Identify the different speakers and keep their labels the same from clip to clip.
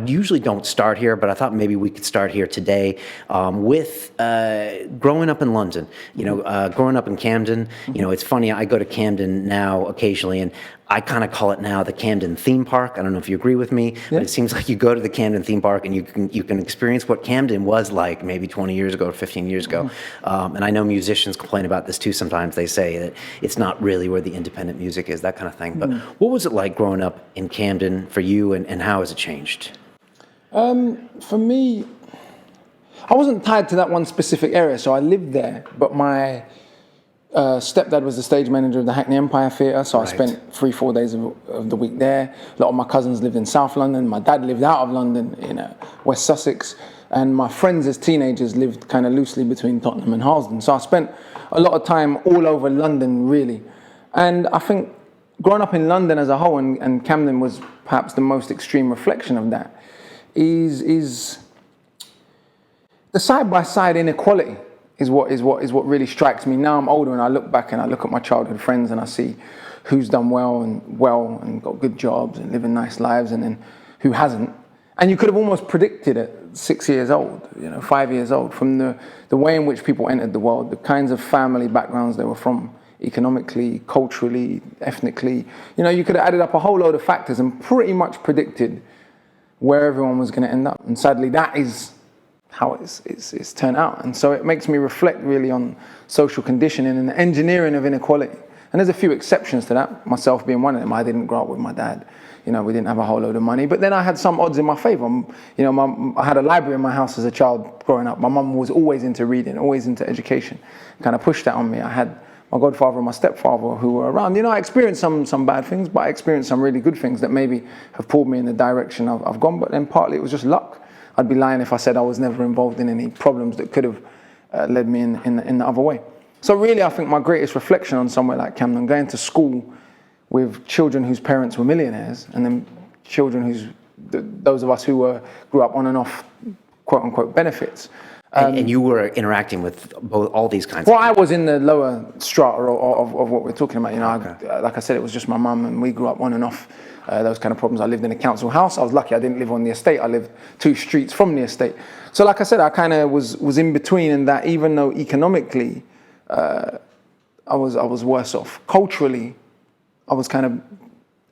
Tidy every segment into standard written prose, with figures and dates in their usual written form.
Speaker 1: usually don't start here, but I thought maybe we could start here today with growing up in London. Growing up in Camden. It's funny. I go to Camden now occasionally, and I kind of call it now the Camden theme park. I don't know if you agree with me, but it seems like you go to the Camden theme park and you can experience what Camden was like maybe 20 years ago or 15 years ago. And I know musicians complain about this too sometimes. They say that it's not really where the independent music is, that kind of thing. But what was it like growing up in Camden for you, and how has it changed?
Speaker 2: For me, I wasn't tied to that one specific area, so I lived there, but my stepdad was the stage manager of the Hackney Empire Theatre, so I spent 3-4 days of the week there. A lot of my cousins lived in South London. My dad lived out of London in West Sussex, and my friends as teenagers lived kind of loosely between Tottenham and Harlesden. So I spent a lot of time all over London, really. And I think growing up in London as a whole, and Camden was perhaps the most extreme reflection of that, is the side-by-side inequality. Is what really strikes me. Now I'm older and I look back and I look at my childhood friends and I see who's done well and got good jobs and living nice lives, and then who hasn't. And you could have almost predicted it 6 years old, 5 years old, from the way in which people entered the world, the kinds of family backgrounds they were from, economically, culturally, ethnically. You could have added up a whole load of factors and pretty much predicted where everyone was going to end up. And sadly, that is how it's turned out. And so it makes me reflect really on social conditioning and the engineering of inequality. And there's a few exceptions to that, myself being one of them. I didn't grow up with my dad. We didn't have a whole load of money. But then I had some odds in my favor. I had a library in my house as a child growing up. My mum was always into reading, always into education. Kind of pushed that on me. I had my godfather and my stepfather who were around. I experienced some bad things, but I experienced some really good things that maybe have pulled me in the direction I've gone. But then partly it was just luck. I'd be lying if I said I was never involved in any problems that could have led me in the other way. So really, I think my greatest reflection on somewhere like Camden, going to school with children whose parents were millionaires, and then children those of us who grew up on and off quote unquote benefits.
Speaker 1: And you were interacting with all these kinds of
Speaker 2: people. I was in the lower strata of what we're talking about. Like I said, it was just my mum, and we grew up on and off those kind of problems. I lived in a council house. I was lucky I didn't live on the estate. I lived 2 streets from the estate. So like I said, I kind of was in between in that, even though economically I was worse off. Culturally, I was kind of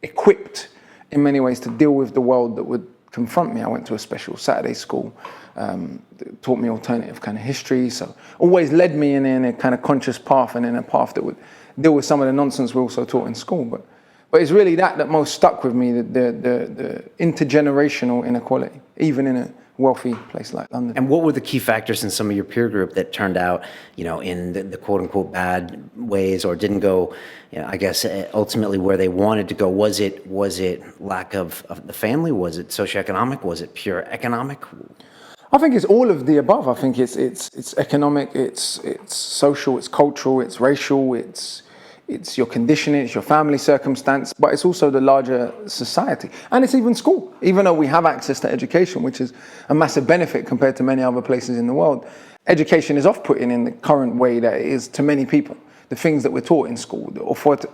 Speaker 2: equipped in many ways to deal with the world that would confront me. I went to a special Saturday school, taught me alternative kind of history, so always led me in a kind of conscious path, and in a path that would deal with some of the nonsense we also taught in school. But it's really that most stuck with me, the intergenerational inequality, even in a wealthy place like London.
Speaker 1: And what were the key factors in some of your peer group that turned out, in the quote unquote bad ways, or didn't go, I guess ultimately where they wanted to go? Was it lack of the family? Was it socioeconomic? Was it pure economic?
Speaker 2: I think it's all of the above. I think it's economic, it's social, it's cultural, it's racial, it's your conditioning, it's your family circumstance, but it's also the larger society. And it's even school. Even though we have access to education, which is a massive benefit compared to many other places in the world, education is off-putting in the current way that it is to many people. The things that we're taught in school, the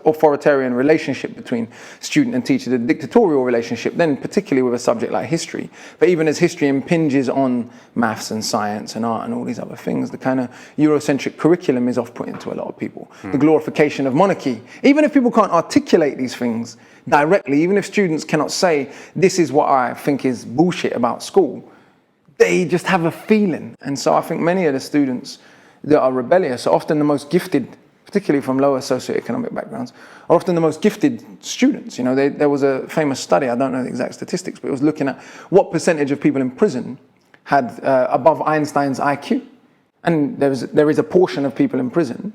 Speaker 2: authoritarian relationship between student and teacher, the dictatorial relationship, then particularly with a subject like history. But even as history impinges on maths and science and art and all these other things, the kind of Eurocentric curriculum is off-putting to a lot of people. The glorification of monarchy. Even if people can't articulate these things directly, even if students cannot say, this is what I think is bullshit about school, they just have a feeling. And so I think many of the students that are rebellious are often the most gifted, particularly from lower socioeconomic backgrounds, are often the most gifted students. There was a famous study, I don't know the exact statistics, but it was looking at what percentage of people in prison had above Einstein's IQ. And there is a portion of people in prison,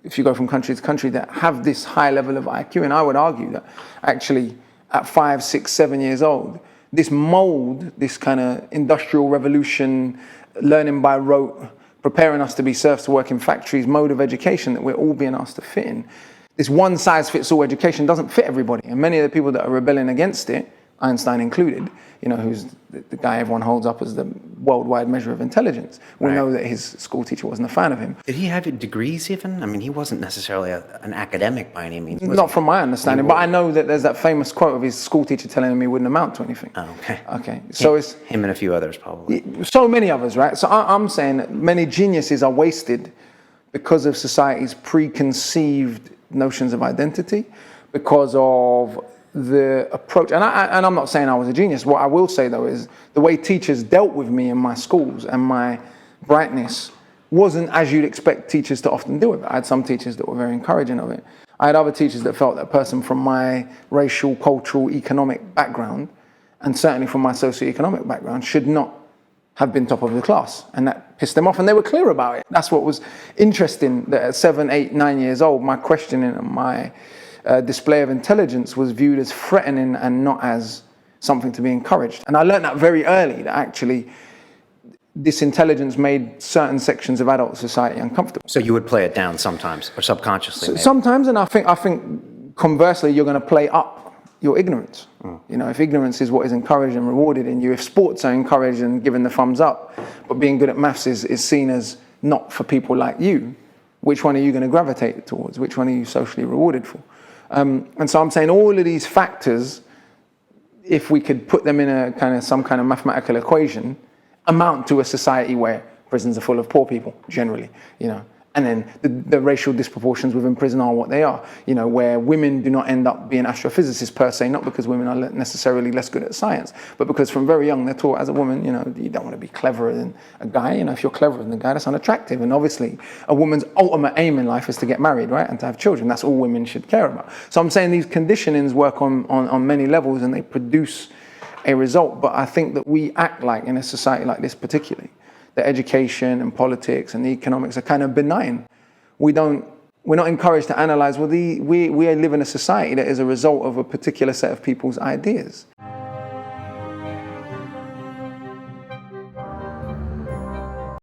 Speaker 2: if you go from country to country, that have this high level of IQ. And I would argue that actually at 5, 6, 7 years old, this mold, this kind of industrial revolution, learning by rote, preparing us to be serfs to work in factories, mode of education that we're all being asked to fit in. This one-size-fits-all education doesn't fit everybody. And many of the people that are rebelling against it, Einstein included, who's the guy everyone holds up as the worldwide measure of intelligence. We
Speaker 1: Right.
Speaker 2: know that his school teacher wasn't a fan of him.
Speaker 1: Did he have degrees even? I mean, he wasn't necessarily an academic by any means. was
Speaker 2: Not
Speaker 1: he?
Speaker 2: from my understanding, but I know that there's that famous quote of his school teacher telling him he wouldn't amount to anything.
Speaker 1: Oh, okay.
Speaker 2: Okay, so it's
Speaker 1: Him and a few others probably.
Speaker 2: so many others, right? So I'm saying that many geniuses are wasted because of society's preconceived notions of identity, because of the approach. And I'm not saying I was a genius. What I will say, though, is the way teachers dealt with me in my schools and my brightness wasn't as you'd expect teachers to often deal with it. I had some teachers that were very encouraging of it. I had other teachers that felt that a person from my racial, cultural, economic background, and certainly from my socioeconomic background, should not have been top of the class. And that pissed them off. And they were clear about it. That's what was interesting, that at 7, 8, 9 years old, my questioning and my display of intelligence was viewed as threatening and not as something to be encouraged. And I learned that very early, that actually this intelligence made certain sections of adult society uncomfortable.
Speaker 1: So you would play it down sometimes, or subconsciously maybe.
Speaker 2: Sometimes, and I think conversely, you're going to play up your ignorance. You know, if ignorance is what is encouraged and rewarded in you, if sports are encouraged and given the thumbs up, but being good at maths is seen as not for people like you, which one are you going to gravitate towards? Which one are you socially rewarded for? And so I'm saying all of these factors, if we could put them in some kind of mathematical equation, amount to a society where prisons are full of poor people, generally, you know. And then the racial disproportions within prison are what they are, you know, where women do not end up being astrophysicists per se, not because women are necessarily less good at science, but because from very young they're taught as a woman, you know, you don't want to be cleverer than a guy. You know, if you're cleverer than a guy, that's unattractive. And obviously a woman's ultimate aim in life is to get married, right, and to have children. That's all women should care about. So I'm saying these conditionings work on many levels and they produce a result. But I think that we act like, in a society like this particularly, that education and politics and the economics are kind of benign. We're not encouraged to analyze, well, we live in a society that is a result of a particular set of people's ideas.